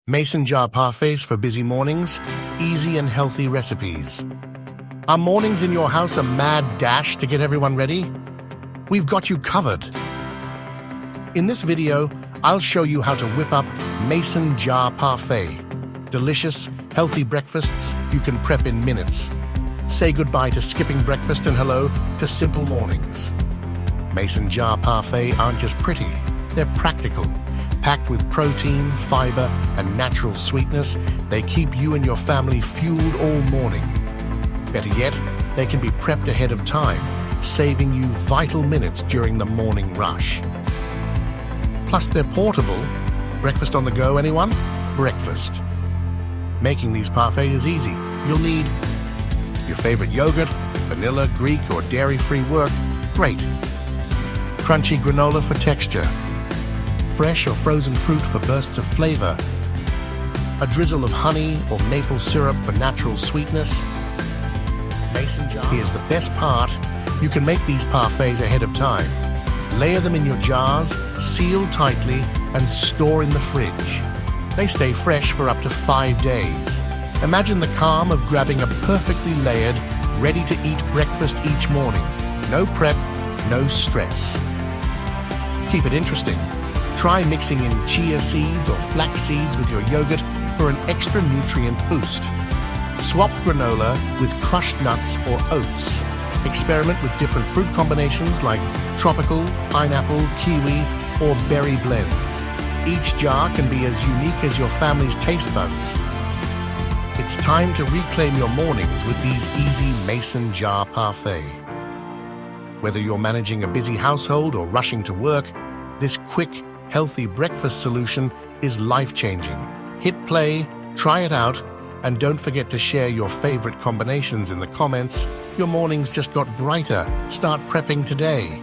Mason Jar Parfaits for busy mornings, easy and healthy recipes. Are mornings in your house a mad dash to get everyone ready? We've got you covered. In this video, I'll show you how to whip up Mason Jar Parfait. Delicious, healthy breakfasts you can prep in minutes. Say goodbye to skipping breakfast and hello to simple mornings. Mason Jar Parfait aren't just pretty, they're practical. Packed with protein, fiber, and natural sweetness, they keep you and your family fueled all morning. Better yet, they can be prepped ahead of time, saving you vital minutes during the morning rush. Plus, they're portable. Breakfast on the go, anyone? Breakfast. Making these parfaits is easy. You'll need your favorite yogurt, vanilla, Greek, or dairy-free work. Great. Crunchy granola for texture. Fresh or frozen fruit for bursts of flavor. A drizzle of honey or maple syrup for natural sweetness. Mason jar. Here's the best part. You can make these parfaits ahead of time. Layer them in your jars, seal tightly, and store in the fridge. They stay fresh for up to 5 days. Imagine the calm of grabbing a perfectly layered, ready-to-eat breakfast each morning. No prep, no stress. Keep it interesting. Try mixing in chia seeds or flax seeds with your yogurt for an extra nutrient boost. Swap granola with crushed nuts or oats. Experiment with different fruit combinations like tropical, pineapple, kiwi, or berry blends. Each jar can be as unique as your family's taste buds. It's time to reclaim your mornings with these easy Mason Jar Parfait. Whether you're managing a busy household or rushing to work, this quick, healthy breakfast solution is life-changing. Hit play, try it out, and don't forget to share your favorite combinations in the comments. Your mornings just got brighter. Start prepping today.